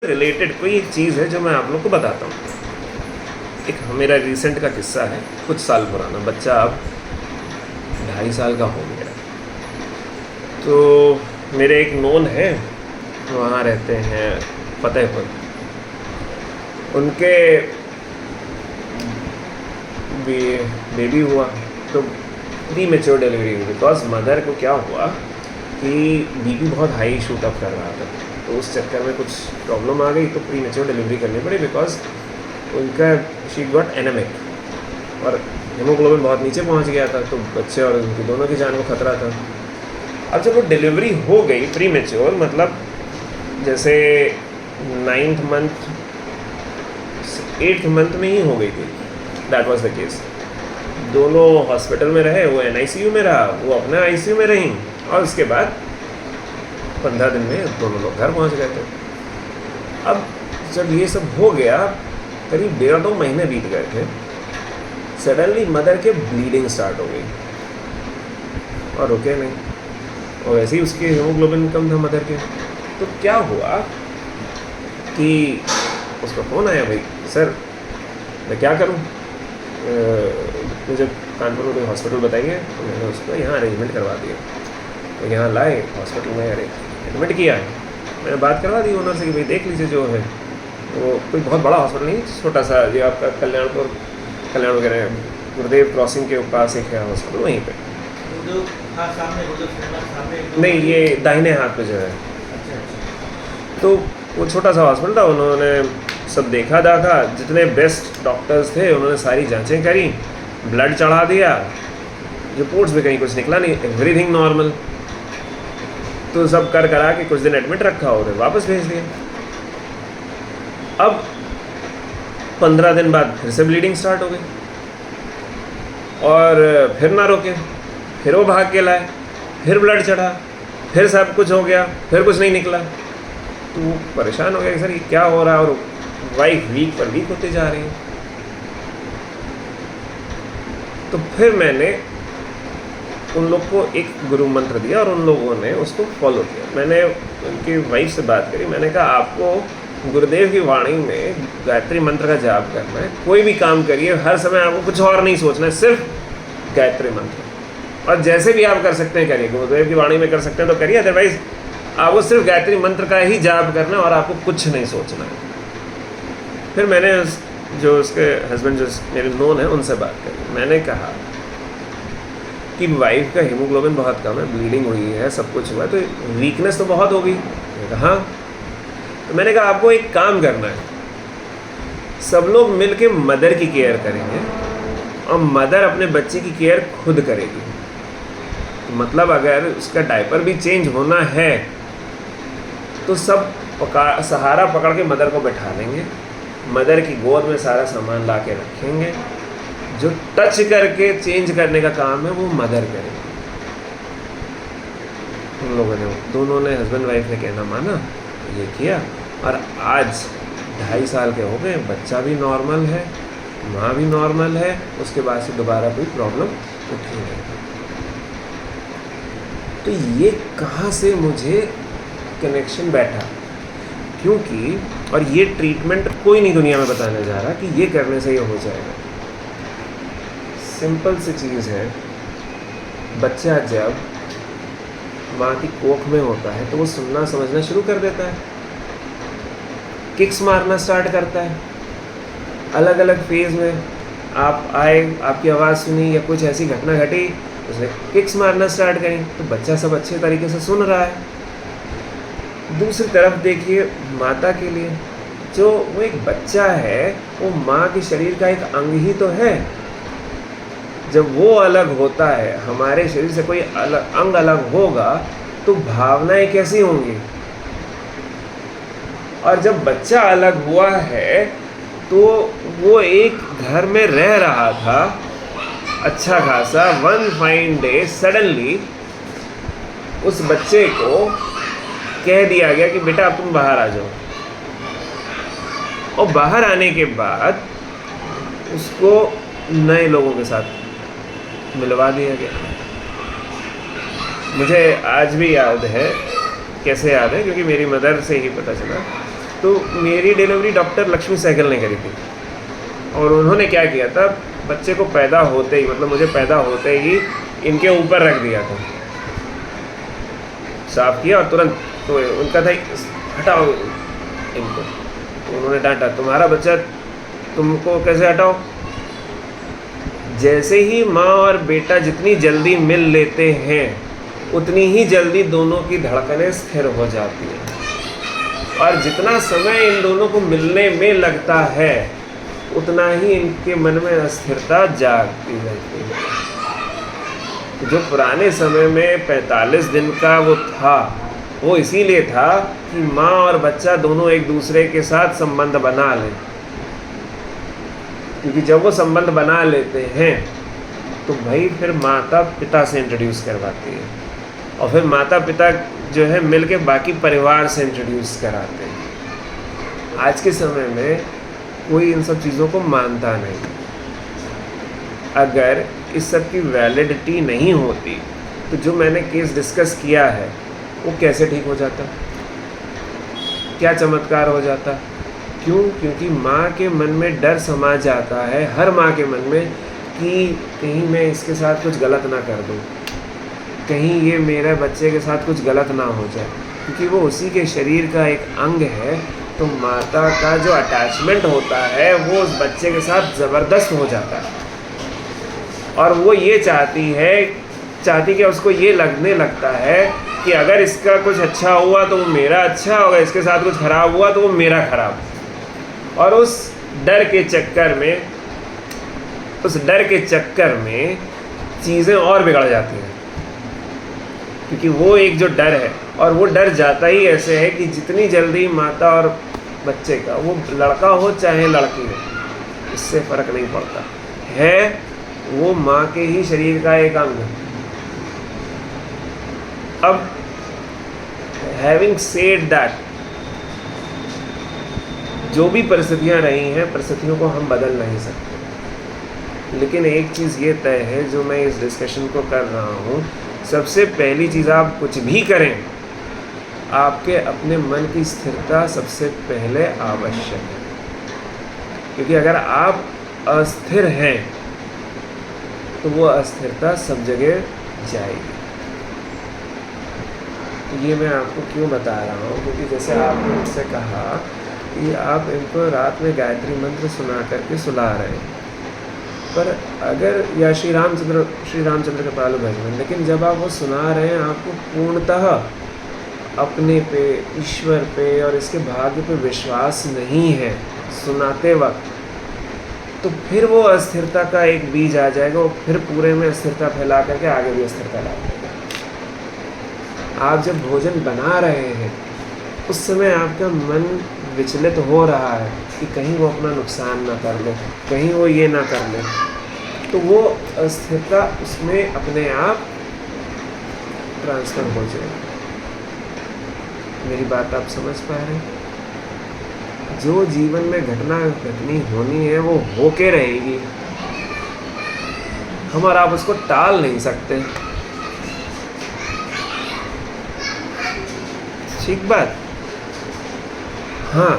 Related कोई एक चीज़ है जो मैं आप लोग को बताता हूँ। एक मेरा रिसेंट का किस्सा है, कुछ साल पुराना। बच्चा अब 2.5 साल का हो गया। तो मेरे एक नोन है, वहाँ रहते हैं फतेहपुर। उनके बेबी हुआ तो प्रीमेच्योर डिलीवरी हुई। बिकॉज मदर को क्या हुआ कि बीपी बहुत हाई शूट अप कर रहा था, तो उस चक्कर में कुछ प्रॉब्लम आ गई, तो प्रीमेच्योर डिलीवरी करनी पड़ी। बिकॉज उनका शी गॉट एनेमिक और हीमोग्लोबिन बहुत नीचे पहुंच गया था, तो बच्चे और उनकी दोनों की जान को खतरा था। अब जब वो डिलीवरी हो गई प्रीमेच्योर, मतलब जैसे 9th मंथ 8th मंथ में ही हो गई थी, दैट वाज द केस। दोनों हॉस्पिटल में रहे, वो NICU में रहा, वो अपना ICU में रही, और उसके बाद 15 दिन में दोनों लोग घर पहुंच गए थे। अब जब ये सब हो गया, करीब 1.5-2 महीने बीत गए थे, सडनली मदर के ब्लीडिंग स्टार्ट हो गई और रुके नहीं, और वैसे ही उसके हीमोग्लोबिन कम था मदर के। तो क्या हुआ कि उसका फ़ोन आया, भाई सर मैं क्या करूं, मुझे कानपुर में कोई हॉस्पिटल बताइए। तो मैंने उसको यहाँ अरेंजमेंट करवा दिया, तो यहाँ लाए हॉस्पिटल में एडमिट किया। मैंने बात करवा दी ओनर से कि भाई देख लीजिए, जो है वो कोई बहुत बड़ा हॉस्पिटल नहीं, छोटा सा, जो आपका कल्याण वगैरह गुरुदेव क्रॉसिंग के पास एक है हॉस्पिटल, वहीं पे। नहीं, ये दाहिने हाथ पे जो है। तो वो छोटा सा हॉस्पिटल था। उन्होंने सब देखा दाखा, जितने बेस्ट डॉक्टर्स थे उन्होंने सारी जांचें करी, ब्लड चढ़ा दिया, रिपोर्ट्स में कहीं कुछ निकला नहीं, एवरीथिंग नॉर्मल। तो सब कर करा के कुछ दिन एडमिट रखा और वापस भेज दिया। अब 15 दिन बाद फिर से ब्लीडिंग स्टार्ट हो गई, और फिर ना रोके, फिर वो भाग के लाए, फिर ब्लड चढ़ा, फिर सब कुछ हो गया, फिर कुछ नहीं निकला। तो वो परेशान हो गया कि सर ये क्या हो रहा है, और वाइफ वीक पर वीक होते जा रही है। तो फिर मैंने उन लोग को एक गुरु मंत्र दिया और उन लोगों ने उसको फॉलो किया। मैंने उनकी वाइफ से बात करी, मैंने कहा आपको गुरुदेव की वाणी में गायत्री मंत्र का जाप करना है, कोई भी काम करिए हर समय आपको कुछ और नहीं सोचना है, सिर्फ गायत्री मंत्र। और जैसे भी आप कर सकते हैं करिए, गुरुदेव की वाणी में कर सकते हैं तो करिए, अदरवाइज आपको सिर्फ गायत्री मंत्र का ही जाप करना है और आपको कुछ नहीं सोचना है। फिर मैंने जो उसके हस्बैंड जो मेरे नोन है उनसे बात करी। मैंने कहा कि वाइफ का हीमोग्लोबिन बहुत कम है, ब्लीडिंग हुई है, सब कुछ हुआ है, तो वीकनेस तो बहुत हो गई। मैंने कहा हाँ। तो मैंने कहा आपको एक काम करना है, सब लोग मिल के मदर की केयर करेंगे और मदर अपने बच्चे की केयर खुद करेगी। तो मतलब अगर उसका डायपर भी चेंज होना है तो सब सहारा पकड़ के मदर को बैठा लेंगे, मदर की गोद में सारा सामान ला के रखेंगे, जो टच करके चेंज करने का काम है वो मदर करेगी। उन लोगों ने, दोनों ने, हस्बैंड वाइफ ने कहना माना, ये किया, और आज 2.5 साल के हो गए, बच्चा भी नॉर्मल है, माँ भी नॉर्मल है, उसके बाद से दोबारा कोई प्रॉब्लम उठी नहीं। तो ये कहाँ से मुझे कनेक्शन बैठा, क्योंकि और ये ट्रीटमेंट कोई नहीं दुनिया में बताने जा रहा कि ये करने से ये हो जाएगा। सिंपल सी चीज़ है, बच्चा जब माँ की कोख में होता है तो वो सुनना समझना शुरू कर देता है, किक्स मारना स्टार्ट करता है। अलग अलग फेज में आप आए, आपकी आवाज़ सुनी या कुछ ऐसी घटना घटी, उसने किक्स मारना स्टार्ट करी, तो बच्चा सब अच्छे तरीके से सुन रहा है। दूसरी तरफ देखिए माता के लिए, जो वो एक बच्चा है, वो माँ के शरीर का एक अंग ही तो है। जब वो अलग होता है, हमारे शरीर से कोई अंग अलग होगा तो भावनाएं कैसी होंगी। और जब बच्चा अलग हुआ है तो वो एक घर में रह रहा था अच्छा खासा, वन फाइन डे सडनली उस बच्चे को कह दिया गया कि बेटा अब तुम बाहर आ जाओ। और बाहर आने के बाद उसको नए लोगों के साथ मिलवा दिया गया। मुझे आज भी याद है, कैसे याद है, क्योंकि मेरी मदर से ही पता चला तो मेरी डिलीवरी डॉक्टर लक्ष्मी सहगल ने करी थी, और उन्होंने क्या किया था, बच्चे को पैदा होते ही, मतलब मुझे पैदा होते ही इनके ऊपर रख दिया था, साफ किया और तुरंत, तो उनका था हटाओ इनको, तो उन्होंने डांटा, तुम्हारा बच्चा तुमको कैसे हटाओ। जैसे ही माँ और बेटा जितनी जल्दी मिल लेते हैं उतनी ही जल्दी दोनों की धड़कनें स्थिर हो जाती हैं, और जितना समय इन दोनों को मिलने में लगता है उतना ही इनके मन में अस्थिरता जागती रहती है। जो पुराने समय में 45 दिन का वो था, वो इसीलिए था कि माँ और बच्चा दोनों एक दूसरे के साथ संबंध बना लें, क्योंकि जब वो संबंध बना लेते हैं तो भाई फिर माता पिता से इंट्रोड्यूस करवाती है, और फिर माता पिता जो है मिल के बाकी परिवार से इंट्रोड्यूस कराते हैं। आज के समय में कोई इन सब चीज़ों को मानता नहीं। अगर इस सब की वैलिडिटी नहीं होती तो जो मैंने केस डिस्कस किया है वो कैसे ठीक हो जाता, क्या चमत्कार हो जाता। क्यों? क्योंकि माँ के मन में डर समा जाता है, हर माँ के मन में, कि कहीं मैं इसके साथ कुछ गलत ना कर दूँ, कहीं ये मेरे बच्चे के साथ कुछ गलत ना हो जाए, क्योंकि वो उसी के शरीर का एक अंग है। तो माता का जो अटैचमेंट होता है वो उस बच्चे के साथ ज़बरदस्त हो जाता है, और वो ये चाहती कि उसको ये लगने लगता है कि अगर इसका कुछ अच्छा हुआ तो वो मेरा अच्छा होगा, इसके साथ कुछ ख़राब हुआ तो वो मेरा ख़राब। और उस डर के चक्कर में चीज़ें और बिगड़ जाती हैं, क्योंकि वो एक जो डर है, और वो डर जाता ही ऐसे है कि जितनी जल्दी माता और बच्चे का, वो लड़का हो चाहे लड़की हो, इससे फ़र्क नहीं पड़ता है, वो माँ के ही शरीर का एक अंग। अब हैविंग सेड दैट, जो भी परिस्थितियाँ रही हैं, परिस्थितियों को हम बदल नहीं सकते, लेकिन एक चीज़ ये तय है जो मैं इस डिस्कशन को कर रहा हूँ, सबसे पहली चीज़ आप कुछ भी करें, आपके अपने मन की स्थिरता सबसे पहले आवश्यक है, क्योंकि अगर आप अस्थिर हैं तो वो अस्थिरता सब जगह जाएगी। ये मैं आपको क्यों बता रहा हूँ, क्योंकि जैसे आपने मुझसे कहा कि आप इनको रात में गायत्री मंत्र सुना करके सुला रहे हैं, पर अगर, या श्री रामचंद्र के पालू भजन, लेकिन जब आप वो सुना रहे हैं, आपको पूर्णतः अपने पे, ईश्वर पे और इसके भाग्य पे विश्वास नहीं है सुनाते वक्त, तो फिर वो अस्थिरता का एक बीज आ जाएगा, वो फिर पूरे में अस्थिरता फैला करके आगे भी अस्थिरता ला देगा। आप जब भोजन बना रहे हैं उस समय आपका मन विचलित हो रहा है कि कहीं वो अपना नुकसान ना कर ले, कहीं वो ये ना कर ले, तो वो अस्थिरता उसमें अपने आप ट्रांसफ़र हो जाएगी। मेरी बात आप समझ पा रहे हैं? जो जीवन में घटना घटनी होनी है वो होके रहेगी, हम और आप उसको टाल नहीं सकते। ठीक बात। हाँ,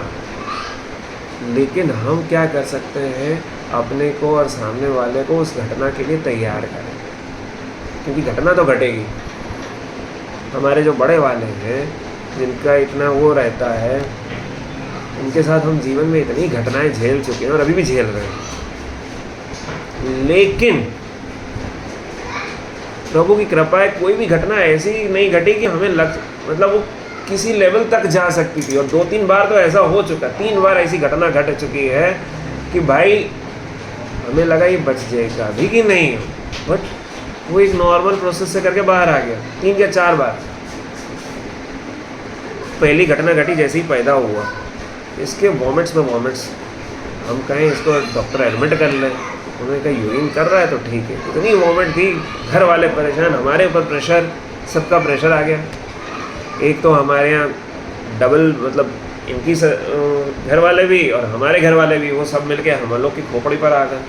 लेकिन हम क्या कर सकते हैं, अपने को और सामने वाले को उस घटना के लिए तैयार करें, क्योंकि घटना तो घटेगी। हमारे जो बड़े वाले हैं, जिनका इतना वो रहता है, उनके साथ हम जीवन में इतनी घटनाएं झेल चुके हैं और अभी भी झेल रहे हैं, लेकिन प्रभु की कृपा है, कोई भी घटना ऐसी नहीं घटी कि हमें मतलब वो किसी लेवल तक जा सकती थी। और 2-3 बार तो ऐसा हो चुका, 3 बार ऐसी घटना घट चुकी है कि भाई हमें लगा ये बच जाएगा भी कि नहीं, बट वो एक नॉर्मल प्रोसेस से करके बाहर आ गया। 3 या 4 बार। पहली घटना घटी जैसे ही पैदा हुआ, इसके वॉमिट्स में वॉमिट्स, हम कहें इसको डॉक्टर एडमिट कर लें, उन्होंने कहा यूरिन कर रहा है तो ठीक है। इतनी वॉमिट थी, घर वाले परेशान, हमारे ऊपर प्रेशर, सबका प्रेशर आ गया। एक तो हमारे यहाँ डबल, मतलब इनकी घर वाले भी और हमारे घर वाले भी, वो सब मिलके हम लोग की खोपड़ी पर आ गए।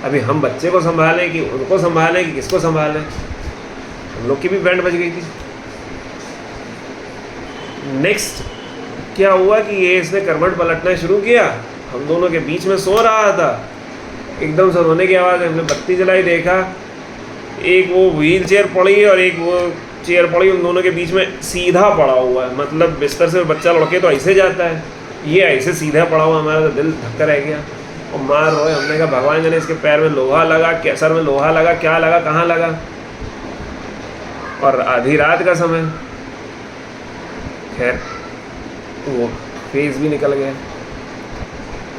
अभी हम बच्चे को संभालें कि उनको संभालें कि किसको संभालें, हम लोग की भी बैंड बज गई थी। नेक्स्ट क्या हुआ कि ये इसने करवट पलटना शुरू किया, हम दोनों के बीच में सो रहा था, एकदम से रोने की आवाज़, हमने बत्ती जलाई, देखा एक वो व्हील चेयर पड़ी और एक वो चेयर पड़ी, उन दोनों के बीच में सीधा पड़ा हुआ है। मतलब बिस्तर से बच्चा लड़के तो ऐसे जाता है, ये ऐसे सीधा पड़ा हुआ, हमारा तो दिल धक्का रह गया और मार रोए। हमने कहा भगवान जाने इसके पैर में लोहा लगा, क्या सर में लोहा लगा, क्या लगा, कहाँ लगा। और आधी रात का समय, खैर वो फेज भी निकल गया।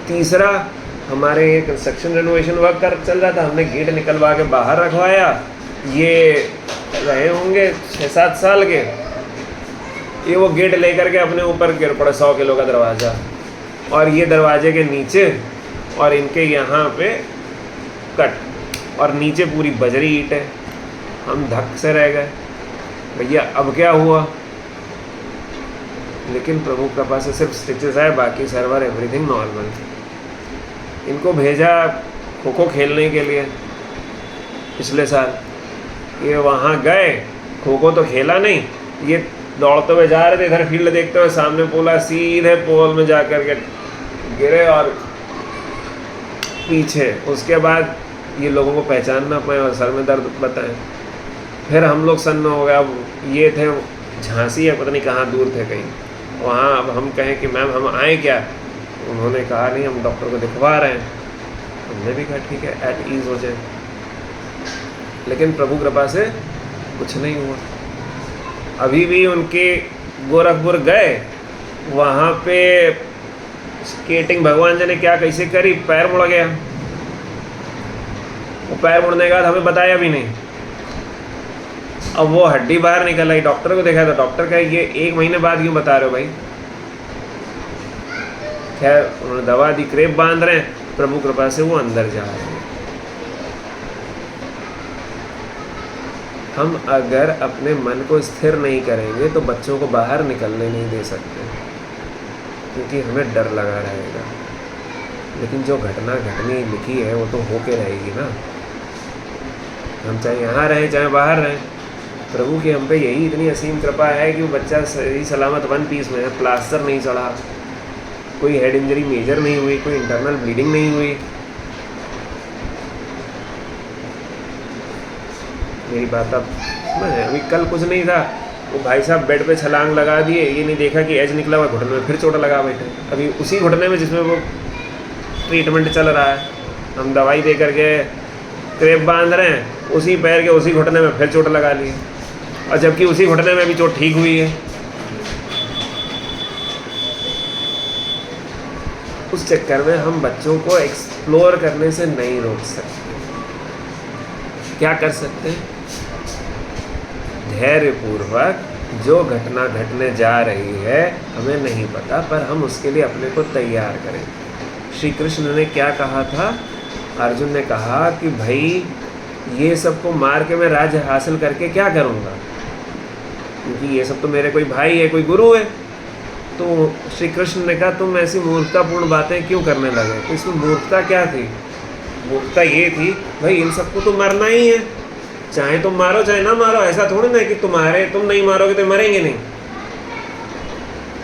तीसरा, हमारे कंस्ट्रक्शन रेनोवेशन वर्क कर चल रहा था, हमने गेट निकलवा के बाहर रखवाया। ये रहे होंगे 6-7 साल के, ये वो गेट लेकर के अपने ऊपर गिर पड़े, 100 किलो का दरवाज़ा, और ये दरवाजे के नीचे और इनके यहाँ पे कट, और नीचे पूरी बजरी ईंट है। हम धक से रह गए, भैया अब क्या हुआ। लेकिन प्रभु कृपा से सिर्फ स्टिचेस आए, बाकी सर्वर एवरीथिंग नॉर्मल। इनको भेजा खो खो खेलने के लिए पिछले साल, ये वहाँ गए, खो खो तो खेला नहीं, ये दौड़ते हुए जा रहे थे, इधर फील्ड देखते हुए सामने पोला, सीधे पोल में जा कर के गिरे और पीछे। उसके बाद ये लोगों को पहचान ना पाए और सर में दर्द बताएं। फिर हम लोग सन्न हो गया। अब ये थे झांसी या पता नहीं कहाँ दूर थे कहीं, वहाँ अब हम कहें कि मैम हम आए क्या, उन्होंने कहा नहीं हम डॉक्टर को दिखवा रहे हैं। हमने भी कहा ठीक है, एट ईज़ हो जाए। लेकिन प्रभु कृपा से कुछ नहीं हुआ। अभी भी उनके गोरखपुर गए, वहाँ पे स्केटिंग भगवान जाने क्या कैसे करी, पैर मुड़ गया। वो पैर मुड़ने के बाद हमें बताया भी नहीं। अब वो हड्डी बाहर निकल आई, डॉक्टर को देखा था, डॉक्टर का ये 1 महीने बाद क्यों बता रहे हो भाई। खैर उन्होंने दवा दी, क्रेप बांध रहे हैं, प्रभु कृपा से वो अंदर जा रहे हैं। हम अगर अपने मन को स्थिर नहीं करेंगे तो बच्चों को बाहर निकलने नहीं दे सकते, क्योंकि हमें डर लगा रहेगा। लेकिन जो घटना घटनी लिखी है वो तो होके रहेगी ना, हम चाहे यहाँ रहें चाहे बाहर रहें। प्रभु की हम पे यही इतनी असीम कृपा है कि वो बच्चा सही सलामत 1 पीस में है, प्लास्टर नहीं चढ़ा, कोई हेड इंजरी मेजर नहीं हुई, कोई इंटरनल ब्लीडिंग नहीं हुई। मेरी बात अब अभी कल कुछ नहीं था, वो भाई साहब बेड पे छलांग लगा दिए, ये नहीं देखा कि एज निकला हुआ घुटने में, फिर चोट लगा बैठे। अभी उसी घुटने में जिसमें वो ट्रीटमेंट चल रहा है, हम दवाई दे करके क्रेप बांध रहे हैं, उसी पैर के उसी घुटने में फिर चोट लगा ली, और जबकि उसी घुटने में भी चोट ठीक हुई है। उस चक्कर में हम बच्चों को एक्सप्लोर करने से नहीं रोक सकते। क्या कर सकते हैं, धैर्यपूर्वक जो घटना घटने जा रही है हमें नहीं पता, पर हम उसके लिए अपने को तैयार करें। श्री कृष्ण ने क्या कहा था, अर्जुन ने कहा कि भाई ये सबको मार के मैं राज्य हासिल करके क्या करूँगा, क्योंकि ये सब तो मेरे कोई भाई है, कोई गुरु है। तो श्री कृष्ण ने कहा तुम ऐसी मूर्खतापूर्ण बातें क्यों करने लगे। तो इसमें मूर्खता क्या थी, मूर्खता ये थी भाई इन सबको तो मरना ही है, चाहे तुम मारो चाहे ना मारो, ऐसा थोड़ी ना कि तुम नहीं मारोगे तो मरेंगे नहीं।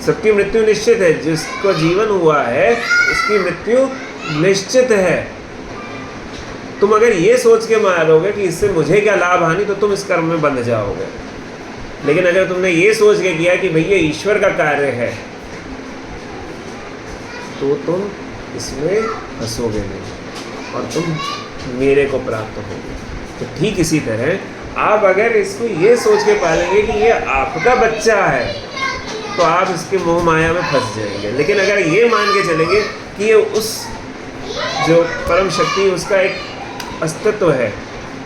सबकी मृत्यु निश्चित है, जिसको जीवन हुआ है उसकी मृत्यु निश्चित है। तुम अगर ये सोच के मारोगे कि इससे मुझे क्या लाभ हानि, तो तुम इस कर्म में बंध जाओगे। लेकिन अगर तुमने ये सोच के किया कि भैया ईश्वर का कार्य है, तो तुम इसमें फंसोगे नहीं और तुम मेरे को प्राप्त होगे। तो ठीक इसी तरह आप अगर इसको ये सोच के पालेंगे कि ये आपका बच्चा है, तो आप इसके मोह माया में फंस जाएंगे। लेकिन अगर ये मान के चलेंगे कि ये उस जो परम शक्ति उसका एक अस्तित्व है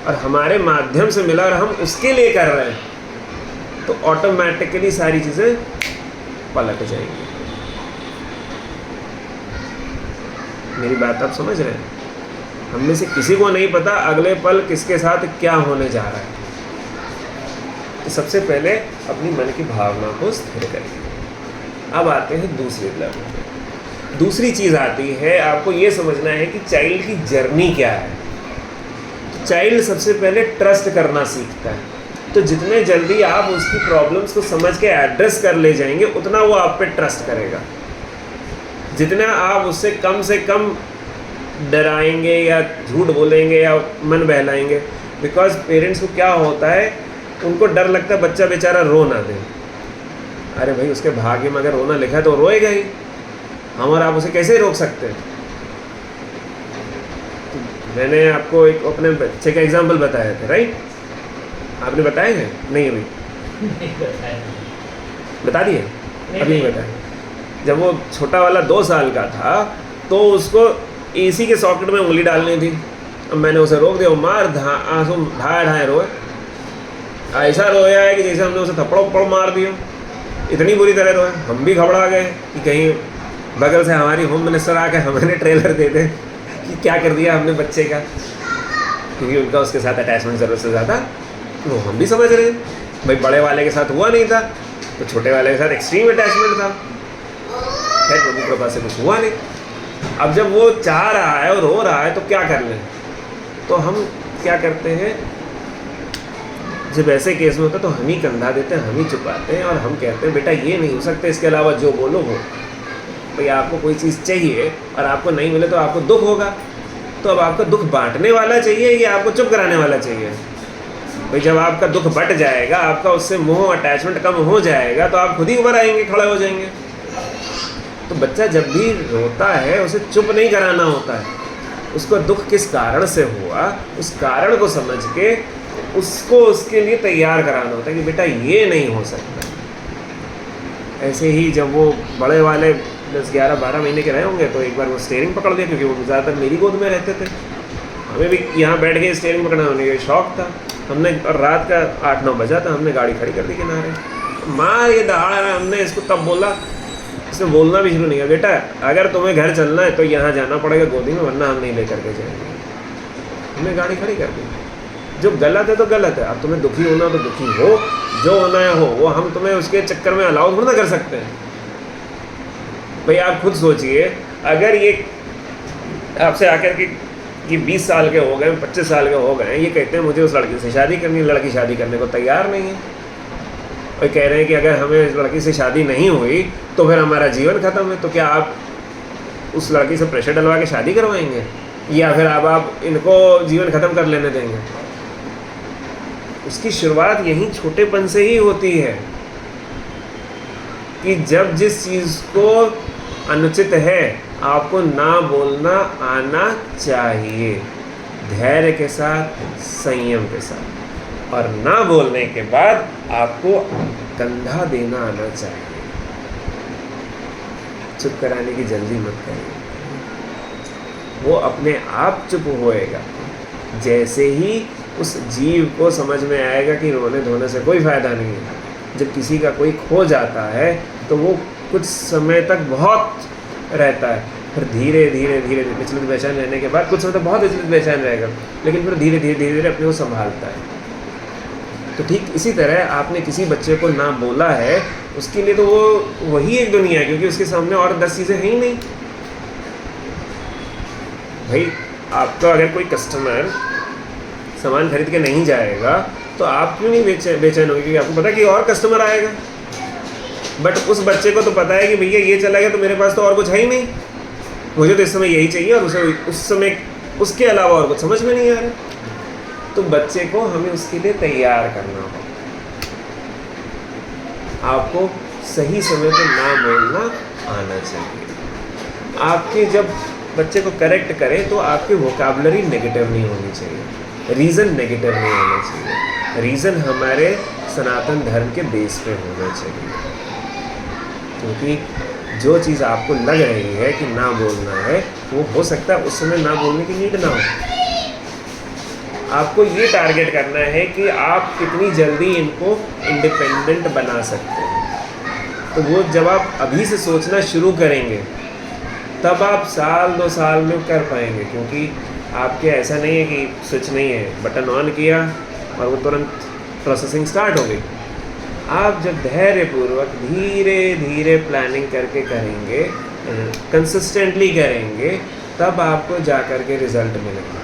और हमारे माध्यम से मिला और हम उसके लिए कर रहे हैं, तो ऑटोमेटिकली सारी चीज़ें पलट जाएंगी। मेरी बात आप समझ रहे हैं। हम में से किसी को नहीं पता अगले पल किसके साथ क्या होने जा रहा है। तो सबसे पहले अपनी मन की भावना को स्थिर करिए। अब आते हैं दूसरे लेवल पे। दूसरी चीज़ आती है, आपको ये समझना है कि चाइल्ड की जर्नी क्या है। चाइल्ड सबसे पहले ट्रस्ट करना सीखता है। तो जितने जल्दी आप उसकी प्रॉब्लम्स को समझ के एड्रेस कर ले जाएंगे उतना वो आप पे ट्रस्ट करेगा। जितना आप उससे कम डराएंगे या झूठ बोलेंगे या मन बहलाएंगे, बिकॉज पेरेंट्स को क्या होता है, उनको डर लगता है बच्चा बेचारा रो ना दे। अरे भाई उसके भाग्य में अगर रोना लिखा है तो रोएगा ही, हम और आप उसे कैसे रोक सकते हैं। मैंने आपको एक अपने बच्चे का एग्जाम्पल बताया था, राइट? आपने बताए हैं? नहीं अभी बता दिए? अभी नहीं बताया। जब वो छोटा वाला 2 साल का था तो उसको एसी के सॉकेट में उंगली डालनी थी। अब मैंने उसे रोक दिया, मार आंसू ढाए रोए, ऐसा रोया है कि जैसे हमने उसे थप्पड़ मार दिया, इतनी बुरी तरह रोए। हम भी घबरा गए कि कहीं बगल से हमारी होम मिनिस्टर आके हमें ट्रेलर दे दे कि क्या कर दिया हमने बच्चे का, क्योंकि उनका उसके साथ अटैचमेंट ज़रूरत से ज़्यादा। तो हम भी समझ रहे हैं भाई बड़े वाले के साथ हुआ नहीं था तो छोटे वाले के साथ एक्सट्रीम अटैचमेंट था। खैर प्रभु कृपा से कुछ हुआ नहीं। अब जब वो चाह रहा है और रो रहा है तो क्या कर लें, तो हम क्या करते हैं, जब ऐसे केस में होता है तो हम ही कंधा देते हैं, हम ही चुपाते हैं और हम कहते हैं बेटा ये नहीं हो सकता, इसके अलावा जो बोलो वो। भाई आपको कोई चीज़ चाहिए और आपको नहीं मिले तो आपको दुख होगा, तो अब आपका दुख बांटने वाला चाहिए या आपको चुप कराने वाला चाहिए? भाई जब आपका दुख बट जाएगा, आपका उससे मोह अटैचमेंट कम हो जाएगा तो आप खुद ही उभर आएंगे, खड़े हो जाएंगे। तो बच्चा जब भी रोता है उसे चुप नहीं कराना होता है, उसको दुख किस कारण से हुआ उस कारण को समझ के उसको उसके लिए तैयार कराना होता है कि बेटा ये नहीं हो सकता। ऐसे ही जब वो बड़े वाले 10-11-12 महीने के रहे होंगे तो एक बार वो स्टीयरिंग पकड़ लिया, क्योंकि वो ज़्यादातर मेरी गोद में रहते थे, हमें भी यहाँ बैठ के स्टीयरिंग पकड़ना होने का शौक़ था। हमने, और रात का 8-9 बजा था, हमने गाड़ी खड़ी कर दी किनारे, मार ये दहाड़ रहा। हमने इसको तब बोला, इसने बोलना भी शुरू नहीं किया, बेटा अगर तुम्हें घर चलना है तो यहाँ जाना पड़ेगा गोदी में, वरना हम नहीं लेकर के जाएंगे। हमने गाड़ी खड़ी कर दी। जो गलत है तो गलत है, अब तुम्हें दुखी होना तो दुखी हो, जो होना है हो, वो हम तुम्हें उसके चक्कर में अलाउ थोड़ा ना कर सकते हैं। भाई आप खुद सोचिए, अगर ये आपसे आकर के ये 20 साल के हो गए, 25 साल के हो गए, ये कहते हैं मुझे उस लड़की से शादी करनी है, लड़की शादी करने को तैयार नहीं है, और कह रहे हैं कि अगर हमें इस लड़की से शादी नहीं हुई तो फिर हमारा जीवन खत्म है, तो क्या आप उस लड़की से प्रेशर डलवा के शादी करवाएंगे या फिर अब आप इनको जीवन ख़त्म कर लेने देंगे? उसकी शुरुआत यहीं छोटेपन से ही होती है कि जब जिस चीज़ को अनुचित है आपको ना बोलना आना चाहिए, धैर्य के साथ, संयम के साथ, और ना बोलने के बाद आपको कंधा देना आना चाहिए। चुप कराने की जल्दी मत करिए, वो अपने आप चुप होएगा। जैसे ही उस जीव को समझ में आएगा कि रोने धोने से कोई फ़ायदा नहीं है, जब किसी का कोई खो जाता है तो वो कुछ समय तक बहुत रहता है, फिर धीरे धीरे धीरे विचलित बेचैन रहने के बाद कुछ समय तक बहुत विचलित बेचैन रहेगा, लेकिन फिर धीरे धीरे अपने को संभालता है। तो ठीक इसी तरह आपने किसी बच्चे को ना बोला है, उसके लिए तो वो वही एक दुनिया है, क्योंकि उसके सामने और 10 चीज़ें हैं ही नहीं। भाई आपका अगर कोई कस्टमर सामान खरीद के नहीं जाएगा तो आप क्यों नहीं बेचैन होगी, क्योंकि आपको पता है कि और कस्टमर आएगा। बट उस बच्चे को तो पता है कि भैया ये चला गया तो मेरे पास तो और कुछ है ही नहीं, मुझे तो इस समय यही चाहिए, और उसे उस समय उसके अलावा और कुछ समझ में नहीं आ रहा। तो बच्चे को हमें उसके लिए तैयार करना होगा। आपको सही समय पर ना बोलना आना चाहिए। आपके जब बच्चे को करेक्ट करें तो आपकी वोकैबुलरी नेगेटिव नहीं होनी चाहिए, रीज़न नेगेटिव नहीं होना चाहिए, रीज़न हमारे सनातन धर्म के बेस पे होना चाहिए। क्योंकि जो चीज़ आपको लग रही है कि ना बोलना है, वो हो सकता है उस समय ना बोलने की नीड ना हो। आपको ये टारगेट करना है कि आप कितनी जल्दी इनको इंडिपेंडेंट बना सकते हैं। तो वो जब आप अभी से सोचना शुरू करेंगे तब आप 1-2 साल में कर पाएंगे, क्योंकि आपके ऐसा नहीं है कि स्विच नहीं है, बटन ऑन किया और वो तुरंत प्रोसेसिंग स्टार्ट हो गई। आप जब धैर्यपूर्वक धीरे धीरे प्लानिंग करके करेंगे, कंसिस्टेंटली करेंगे, तब आपको जा कर के रिज़ल्ट मिलेगा।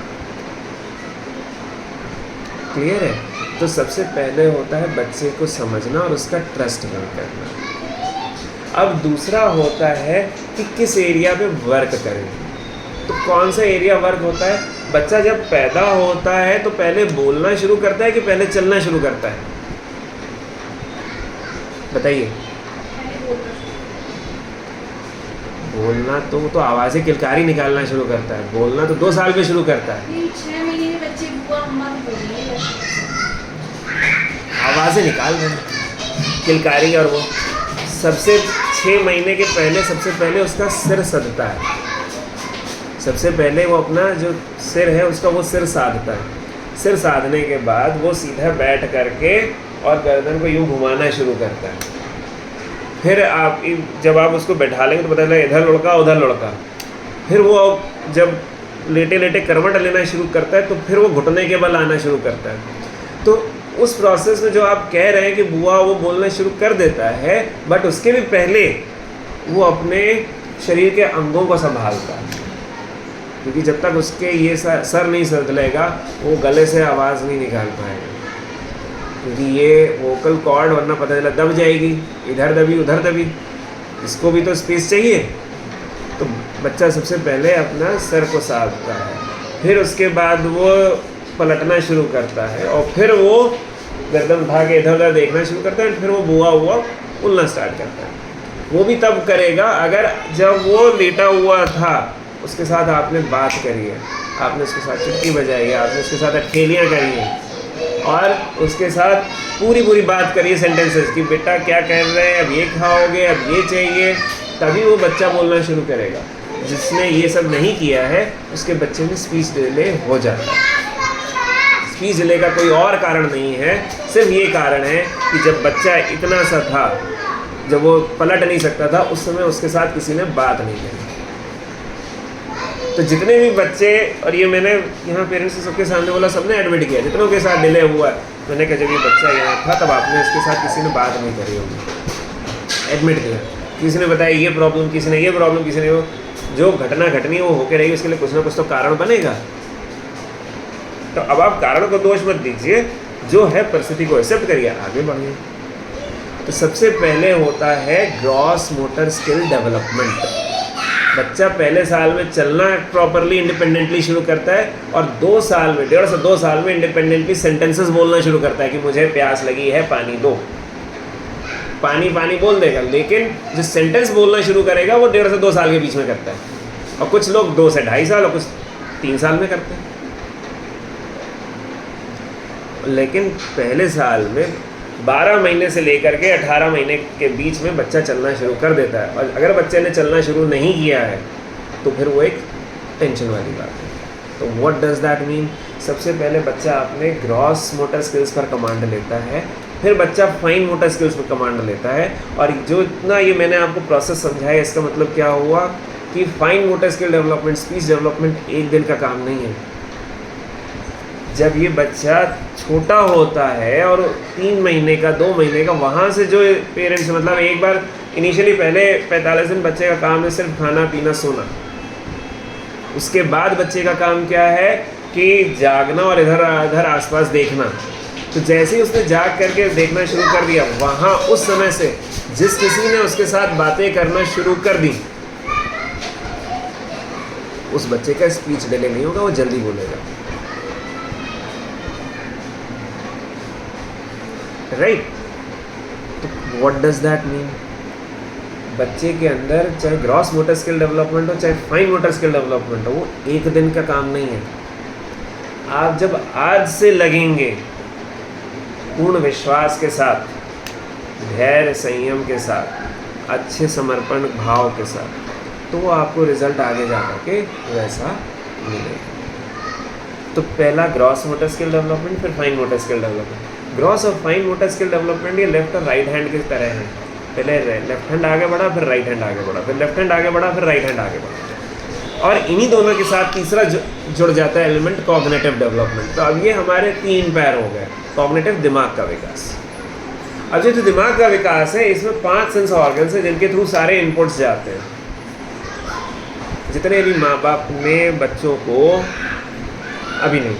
क्लियर है? तो सबसे पहले होता है बच्चे को समझना और उसका ट्रस्ट बिल्ड करना। अब दूसरा होता है कि किस एरिया पे वर्क करें। तो कौन सा एरिया वर्क होता है? बच्चा जब पैदा होता है तो पहले बोलना शुरू करता है कि पहले चलना शुरू करता है? बताइए। बोलना तो आवाज़ें किलकारी निकालना शुरू करता है। बोलना तो 2 साल पे शुरू करता है। 6 महीने के बच्चे बुआ अम्मा तो बोल रहे हैं, आवाज़ें निकाल रहे हैं किलकारी। और वो सबसे 6 महीने के पहले सबसे पहले उसका सिर सदता है। सबसे पहले वो अपना जो सिर है उसका वो सिर साधता है। सिर साधने के बाद वो सीधा बैठ करके और गर्दन को यूँ घुमाना शुरू करता है। फिर आप जब आप उसको बैठा लेंगे तो पता चला इधर लुढ़का उधर लुढ़का। फिर वो जब लेटे लेटे करवट लेना शुरू करता है तो फिर वो घुटने के बल आना शुरू करता है। तो उस प्रोसेस में जो आप कह रहे हैं कि बुआ वो बोलना शुरू कर देता है, बट उसके भी पहले वो अपने शरीर के अंगों को संभालता है, क्योंकि जब तक उसके ये सर नहीं संभलेगा वो गले से आवाज़ नहीं निकाल पाएगा, क्योंकि ये वोकल कॉर्ड वरना पता चला दब जाएगी, इधर दबी उधर दबी, इसको भी तो स्पेस चाहिए। तो बच्चा सबसे पहले अपना सर को साधता है, फिर उसके बाद वो पलटना शुरू करता है और फिर वो गर्दन उठा के इधर उधर देखना शुरू करता है। फिर वो बुआ हुआ बोलना स्टार्ट करता है। वो भी तब करेगा अगर जब वो लेटा हुआ था उसके साथ आपने बात करी है, आपने उसके साथ चुटकी बजाई है, आपने उसके साथ अठेलियाँ करी हैं और उसके साथ पूरी बात करिए सेंटेंसेस की बेटा क्या कह रहे हैं, अब ये खाओगे, अब ये चाहिए, तभी वो बच्चा बोलना शुरू करेगा। जिसने ये सब नहीं किया है उसके बच्चे में स्पीच डिले हो जाता है। स्पीच डिले का कोई और कारण नहीं है, सिर्फ ये कारण है कि जब बच्चा इतना सा था, जब वो पलट नहीं सकता था, उस समय उसके साथ किसी ने बात नहीं करी। तो जितने भी बच्चे, और ये मैंने यहाँ पेरेंट्स से सबके सामने बोला, सबने एडमिट किया जितनों के साथ डिले हुआ, मैंने कहा जब ये बच्चा यहाँ था तब आपने इसके साथ किसी ने बात नहीं करी होगी, एडमिट किया, किसी ने बताया ये प्रॉब्लम, किसी ने ये प्रॉब्लम, किसी ने वो, जो घटना घटनी वो होके रही, उसके लिए कुछ ना कुछ तो कारण बनेगा। तो अब आप कारण को दोष मत दीजिए, जो है परिस्थिति को एक्सेप्ट करिए, आगे बढ़िए। तो सबसे पहले होता है ग्रॉस मोटर स्किल डेवलपमेंट। बच्चा पहले साल में चलना प्रॉपरली इंडिपेंडेंटली शुरू करता है और 2 साल में, 1.5 से 2 साल में इंडिपेंडेंटली सेंटेंसेस बोलना शुरू करता है कि मुझे प्यास लगी है, पानी दो। पानी पानी बोल देगा, लेकिन जो सेंटेंस बोलना शुरू करेगा वो 1.5 से 2 साल के बीच में करता है। और कुछ लोग 2 से 2.5 साल और कुछ 3 साल में करते हैं। लेकिन पहले साल में 12 महीने से लेकर के 18 महीने के बीच में बच्चा चलना शुरू कर देता है। और अगर बच्चे ने चलना शुरू नहीं किया है तो फिर वो एक टेंशन वाली बात है। तो व्हाट डज़ दैट मीन? सबसे पहले बच्चा अपने ग्रॉस मोटर स्किल्स पर कमांड लेता है, फिर बच्चा फाइन मोटर स्किल्स पर कमांड लेता है। और जो इतना ये मैंने आपको प्रोसेस समझाया, इसका मतलब क्या हुआ कि fine motor skill development, speech development एक दिन का काम नहीं है। जब ये बच्चा छोटा होता है और 3 महीने का, 2 महीने का, वहाँ से जो पेरेंट्स, मतलब एक बार इनिशियली पहले 45 दिन बच्चे का काम है सिर्फ खाना पीना सोना। उसके बाद बच्चे का काम क्या है कि जागना और इधर उधर आसपास देखना। तो जैसे ही उसने जाग करके देखना शुरू कर दिया, वहाँ उस समय से जिस किसी ने उसके साथ बातें करना शुरू कर दी, उस बच्चे का स्पीच डिले नहीं होगा, वो जल्दी बोलेगा। राइट? तो व्हाट डज दैट मीन? बच्चे के अंदर चाहे ग्रॉस मोटर स्किल डेवलपमेंट हो चाहे फाइन मोटर स्किल डेवलपमेंट हो, वो एक दिन का काम नहीं है। आप जब आज से लगेंगे पूर्ण विश्वास के साथ, धैर्य संयम के साथ, अच्छे समर्पण भाव के साथ, तो वो आपको रिजल्ट आगे जा के वैसा मिलेगा। तो पहला ग्रॉस मोटर स्किल डेवलपमेंट, फिर fine motor skill development. Gross और फाइन मोटर स्किल डेवलपमेंट ये लेफ्ट और राइट हैंड की तरह है। पहले लेफ्ट हैंड आगे बढ़ा, फिर राइट हैंड आगे बढ़ा, फिर लेफ्ट हैंड आगे बढ़ा, फिर राइट हैंड आगे बढ़ा। और इन्हीं दोनों के साथ तीसरा जुड़ जाता है एलिमेंट कॉग्निटिव डेवलपमेंट। तो अब ये हमारे 3 पैर हो गए। कॉग्निटिव, दिमाग का विकास। अब जो दिमाग का विकास है, इसमें 5 सेंस ऑर्गन्स हैं जिनके थ्रू सारे इनपुट्स जाते हैं। जितने भी माँ बाप ने बच्चों को, अभी नहीं,